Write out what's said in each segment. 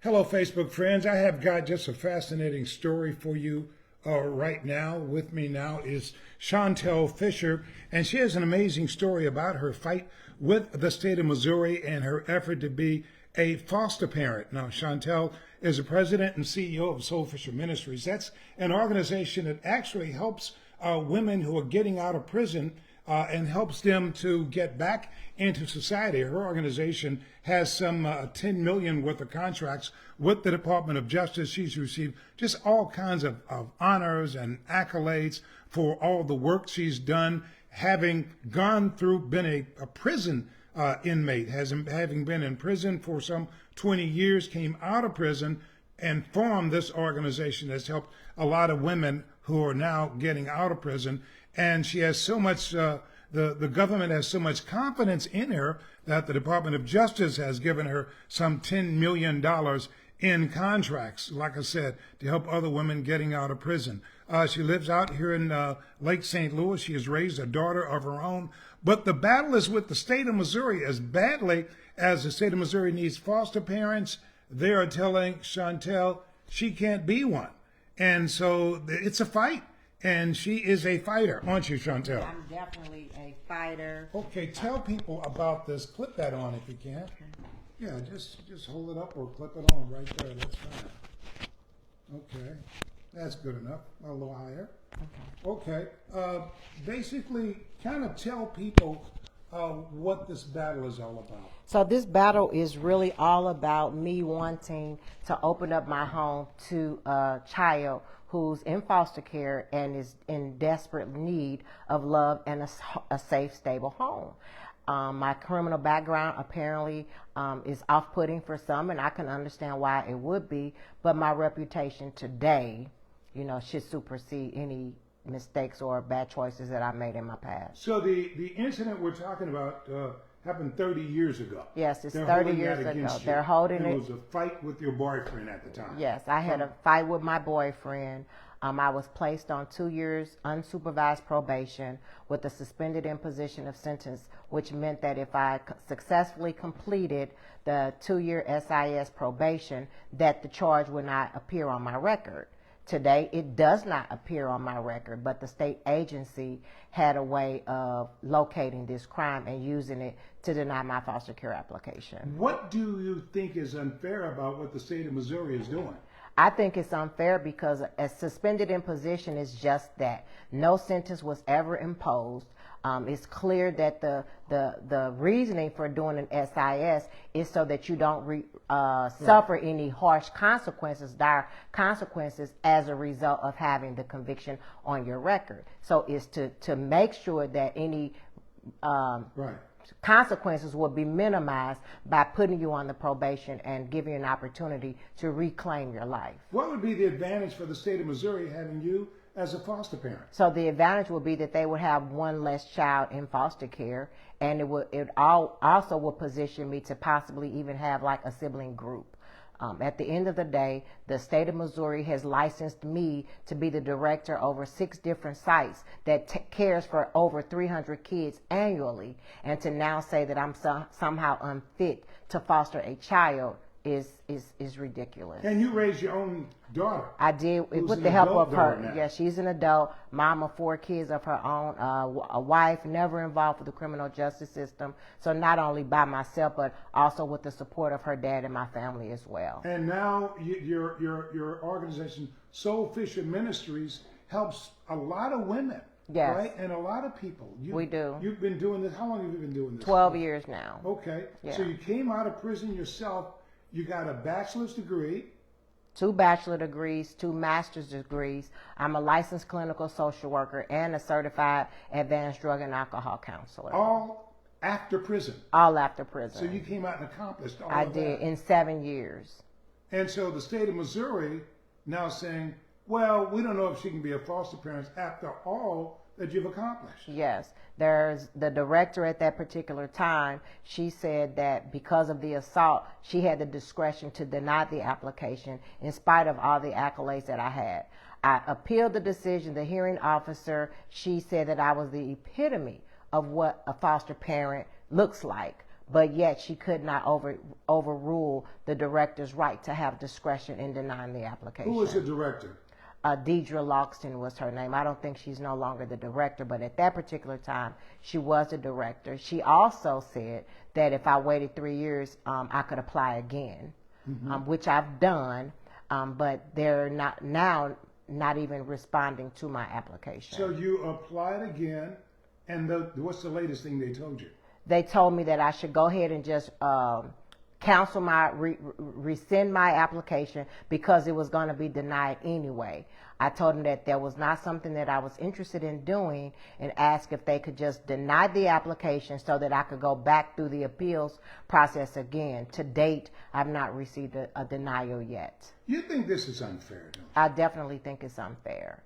Hello, Facebook friends. I have got just a fascinating story for you right now. With me now is Shawntelle Fisher, and she has an amazing story about her fight with the state of Missouri and her effort to be a foster parent. Now, Shawntelle is the president and CEO of SoulFisher Ministries. That's an organization that actually helps women who are getting out of prison and helps them to get back into society. Her organization has some 10 million worth of contracts with the Department of Justice. She's received just all kinds of honors and accolades for all the work she's done, having gone through, been a prison inmate, having been in prison for some 20 years, came out of prison and formed this organization that's helped a lot of women who are now getting out of prison. And she has so much, the government has so much confidence in her that the Department of Justice has given her some $10 million in contracts, like I said, to help other women getting out of prison. She lives out here in Lake St. Louis. She has raised a daughter of her own. But the battle is with the state of Missouri. As badly as the state of Missouri needs foster parents, they are telling Shawntelle she can't be one. And so it's a fight. And she is a fighter, aren't you, Shawntelle? I'm definitely a fighter. Okay, tell people about this. Clip that on if you can. Okay. Yeah, just hold it up or clip it on right there. That's fine. Okay, that's good enough. A little higher. Okay. Basically, kind of tell people what this battle is all about. So this battle is really all about me wanting to open up my home to a child who's in foster care and is in desperate need of love and a safe, stable home. My criminal background apparently is off-putting for some, and I can understand why it would be, but my reputation today, should supersede any mistakes or bad choices that I made in my past. So the incident we're talking about happened 30 years ago. Yes, it's 30 years ago. They're holding it. It was a fight with your boyfriend at the time. Yes, I had a fight with my boyfriend. I was placed on 2 years unsupervised probation with a suspended imposition of sentence, which meant that if I successfully completed the 2-year SIS probation, that the charge would not appear on my record. Today, it does not appear on my record, but the state agency had a way of locating this crime and using it to deny my foster care application. What do you think is unfair about what the state of Missouri is doing? I think it's unfair because a suspended imposition is just that. No sentence was ever imposed. It's clear that the reasoning for doing an SIS is so that you don't suffer any harsh consequences, dire consequences as a result of having the conviction on your record. So it's to make sure that any consequences will be minimized by putting you on the probation and giving you an opportunity to reclaim your life. What would be the advantage for the state of Missouri having you as a foster parent? So the advantage would be that they would have one less child in foster care, and it also will position me to possibly even have like a sibling group. At the end of the day, the state of Missouri has licensed me to be the director over 6 different sites that cares for over 300 kids annually, and to now say that I'm somehow unfit to foster a child is ridiculous. And you raised your own daughter. I did with the help of her. Yeah, she's an adult, mom of 4 kids of her own, a wife, never involved with the criminal justice system. So not only by myself, but also with the support of her dad and my family as well. And now your organization, SoulFisher Ministries, helps a lot of women. Yes. Right? And a lot of people. We do. You've been doing this. How long have you been doing this? 12 years now. Okay. Yeah. So you came out of prison yourself. You got a bachelor's degree. 2 bachelor degrees, 2 master's degrees. I'm a licensed clinical social worker and a certified advanced drug and alcohol counselor. All after prison. All after prison. So you came out and accomplished all I of did that. in 7 years. And so the state of Missouri now saying, well, we don't know if she can be a foster parent after all that you've accomplished. Yes. There's the director at that particular time. She said that because of the assault, she had the discretion to deny the application in spite of all the accolades that I had. I appealed the decision. The hearing officer, she said that I was the epitome of what a foster parent looks like. but yet she could not overrule the director's right to have discretion in denying the application. Who was the director? Deidre Logston was her name. I don't think she's no longer the director, but at that particular time, she was the director. She also said that if I waited 3 years, I could apply again, which I've done, but they're not even responding to my application. So you applied again, and what's the latest thing they told you? They told me that I should go ahead and just cancel rescind my application because it was going to be denied anyway. I told them that there was not something that I was interested in doing and asked if they could just deny the application so that I could go back through the appeals process again. To date, I've not received a denial yet. You think this is unfair, don't you? I definitely think it's unfair.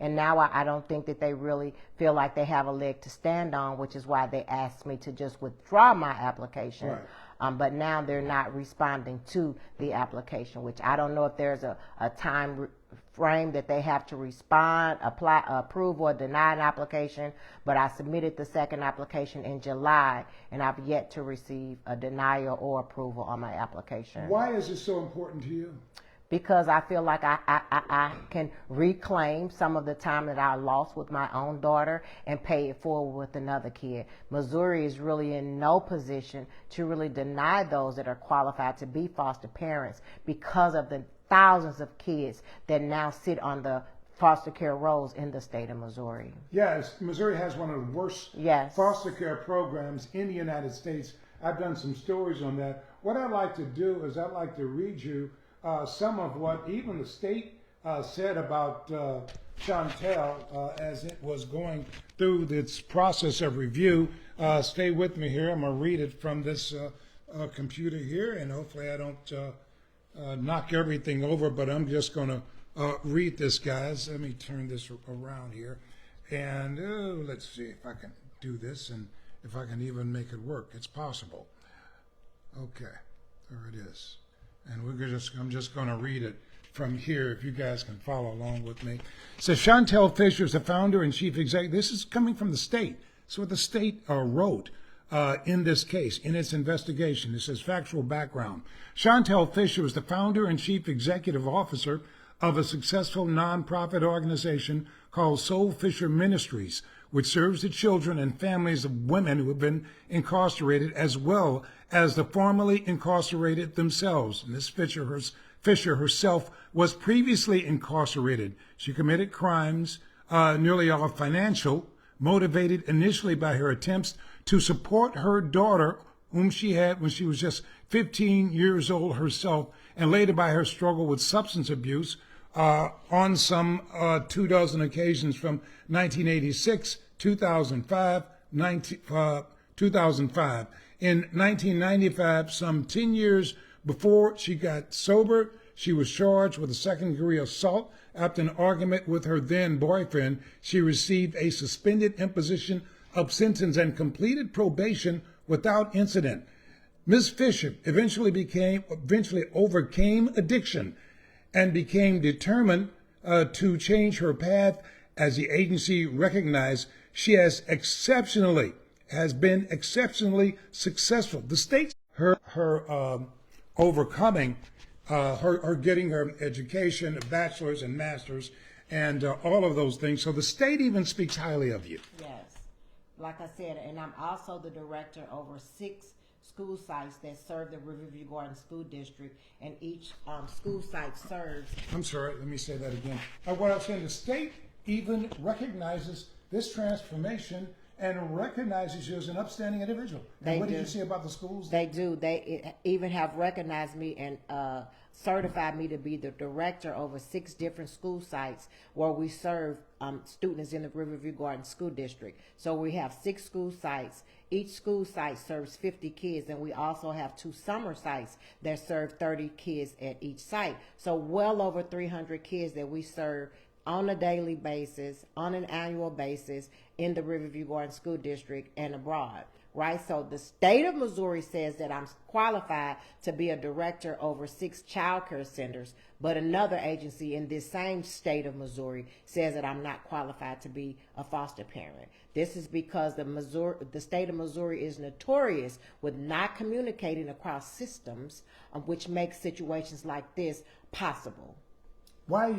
And now I don't think that they really feel like they have a leg to stand on, which is why they asked me to just withdraw my application. Right. But now they're not responding to the application, which I don't know if there's a time frame that they have to respond, apply, approve, or deny an application. But I submitted the second application in July, and I've yet to receive a denial or approval on my application. Why is this so important to you? Because I feel like I can reclaim some of the time that I lost with my own daughter and pay it forward with another kid. Missouri is really in no position to really deny those that are qualified to be foster parents because of the thousands of kids that now sit on the foster care rolls in the state of Missouri. Yes, Missouri has one of the worst Yes. foster care programs in the United States. I've done some stories on that. What I'd like to do is I'd like to read you some of what even the state said about Shawntelle as it was going through its process of review. Stay with me here. I'm going to read it from this computer here, and hopefully I don't knock everything over, but I'm just going to read this, guys. Let me turn this around here. And let's see if I can do this and if I can even make it work. It's possible. Okay, there it is. And I'm just going to read it from here if you guys can follow along with me. It says, Shawntelle Fisher is the founder and chief executive. This is coming from the state. It's what the state wrote in this case, in its investigation. It says, factual background. Shawntelle Fisher is the founder and chief executive officer of a successful nonprofit organization called SoulFisher Ministries, which serves the children and families of women who have been incarcerated as well as the formerly incarcerated themselves. Ms. Fisher herself was previously incarcerated. She committed crimes, nearly all financial, motivated initially by her attempts to support her daughter, whom she had when she was just 15 years old herself, and later by her struggle with substance abuse on some 24 occasions from 1986, 2005, 2005. In 1995, some 10 years before she got sober, she was charged with a second-degree assault. After an argument with her then boyfriend, she received a suspended imposition of sentence and completed probation without incident. Ms. Fisher eventually overcame addiction and became determined to change her path. As the agency recognized, she has been exceptionally successful. The state, her overcoming, her getting her education, a bachelor's and master's, and all of those things. So the state even speaks highly of you. Yes. Like I said, and I'm also the director over 6 school sites that serve the Riverview Garden School District, and each school site serves. I'm sorry, let me say that again. What I was saying, the state even recognizes this transformation and recognizes you as an upstanding individual. And what did you say about the schools? They do. They even have recognized me and certified me to be the director over 6 different school sites where we serve students in the Riverview Garden School District. So we have 6 school sites. Each school site serves 50 kids, and we also have 2 summer sites that serve 30 kids at each site. So well over 300 kids that we serve on a daily basis, on an annual basis, in the Riverview Garden School District and abroad. right? So the state of Missouri says that I'm qualified to be a director over 6 child care centers, but another agency in this same state of Missouri says that I'm not qualified to be a foster parent. This is because the state of Missouri is notorious with not communicating across systems, which makes situations like this possible. Why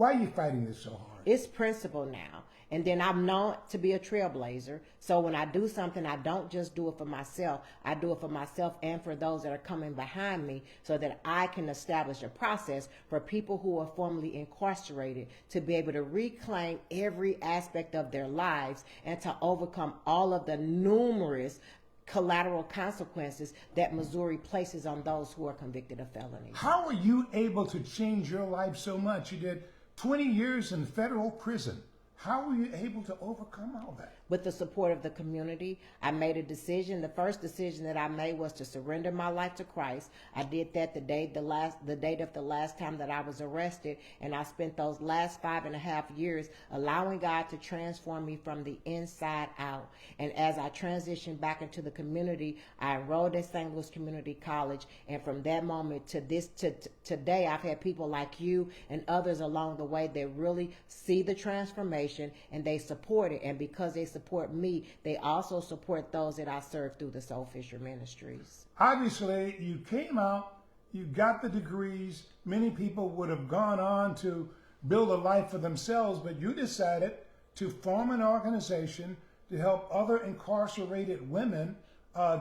are you fighting this so hard? It's principle now. And then I'm known to be a trailblazer. So when I do something, I don't just do it for myself. I do it for myself and for those that are coming behind me so that I can establish a process for people who are formerly incarcerated to be able to reclaim every aspect of their lives and to overcome all of the numerous collateral consequences that Missouri places on those who are convicted of felonies. How are you able to change your life so much? You did 20 years in federal prison. How were you able to overcome all that? With the support of the community, I made a decision. The first decision that I made was to surrender my life to Christ. I did that the date of the last time that I was arrested, and I spent those last 5.5 years allowing God to transform me from the inside out. And as I transitioned back into the community, I enrolled at St. Louis Community College, and from that moment to today, I've had people like you and others along the way that really see the transformation and they support it. And because they support me, they also support those that I serve through the SoulFisher Ministries. Obviously, you came out, you got the degrees. Many people would have gone on to build a life for themselves, but you decided to form an organization to help other incarcerated women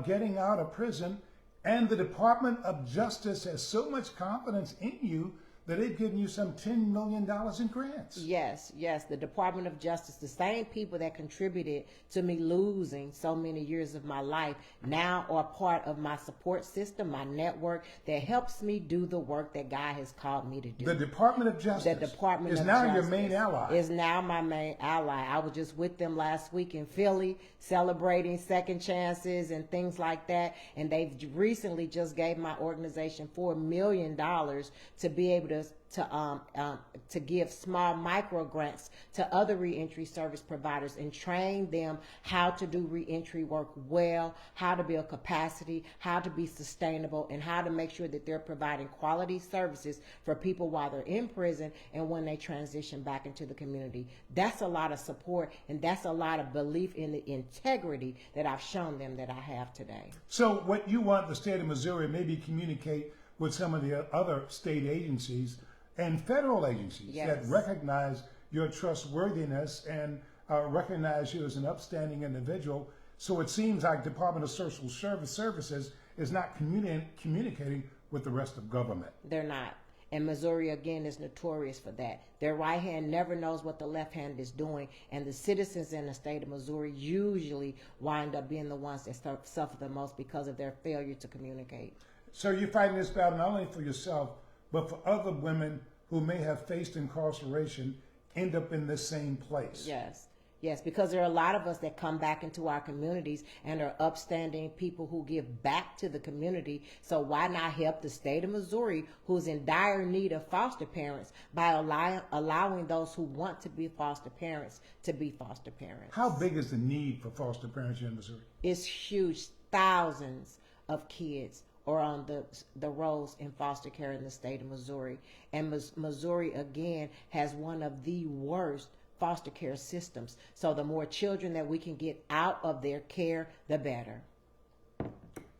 getting out of prison. And the Department of Justice has so much confidence in you that they've given you some $10 million in grants. Yes. The Department of Justice, the same people that contributed to me losing so many years of my life, now are part of my support system, my network that helps me do the work that God has called me to do. The Department of Justice is now your main ally. Is now my main ally. I was just with them last week in Philly celebrating second chances and things like that. And they've recently just gave my organization $4 million to be able to give small micro grants to other reentry service providers and train them how to do reentry work well, how to build capacity, how to be sustainable, and how to make sure that they're providing quality services for people while they're in prison and when they transition back into the community. That's a lot of support, and that's a lot of belief in the integrity that I've shown them that I have today. So what you want the state of Missouri maybe communicate with some of the other state agencies and federal agencies that recognize your trustworthiness and recognize you as an upstanding individual. So it seems like Department of Social Services is not communicating with the rest of government. They're not. And Missouri, again, is notorious for that. Their right hand never knows what the left hand is doing. And the citizens in the state of Missouri usually wind up being the ones that suffer the most because of their failure to communicate. So you're fighting this battle not only for yourself, but for other women who may have faced incarceration end up in the same place. Yes, because there are a lot of us that come back into our communities and are upstanding people who give back to the community. So why not help the state of Missouri, who's in dire need of foster parents, by allowing those who want to be foster parents to be foster parents? How big is the need for foster parents here in Missouri? It's huge. Thousands of kids or on the rolls in foster care in the state of Missouri. And Missouri, again, has one of the worst foster care systems. So the more children that we can get out of their care, the better.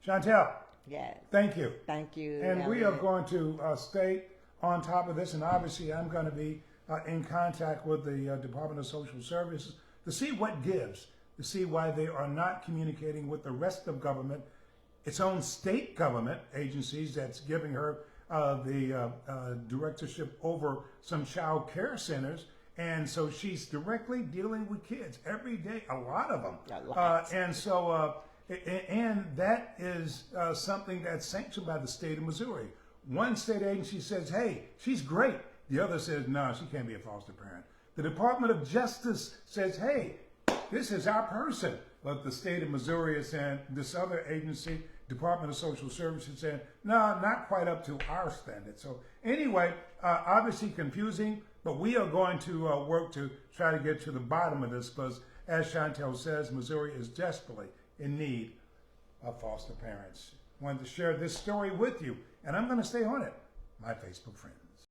Shawntelle. Yes. Thank you. Thank you. And we are going to stay on top of this, and obviously I'm going to be in contact with the Department of Social Services to see what gives, to see why they are not communicating with the rest of government, its own state government agencies that's giving her the directorship over some child care centers. And so she's directly dealing with kids every day, a lot of them. And that is something that's sanctioned by the state of Missouri. One state agency says, hey, she's great. The other says, no, she can't be a foster parent. The Department of Justice says, hey, this is our person. But the state of Missouri is saying, this other agency, Department of Social Services, saying, no, not quite up to our standard. So anyway, obviously confusing, but we are going to work to try to get to the bottom of this because, as Shawntelle says, Missouri is desperately in need of foster parents. Wanted to share this story with you, and I'm going to stay on it, my Facebook friend.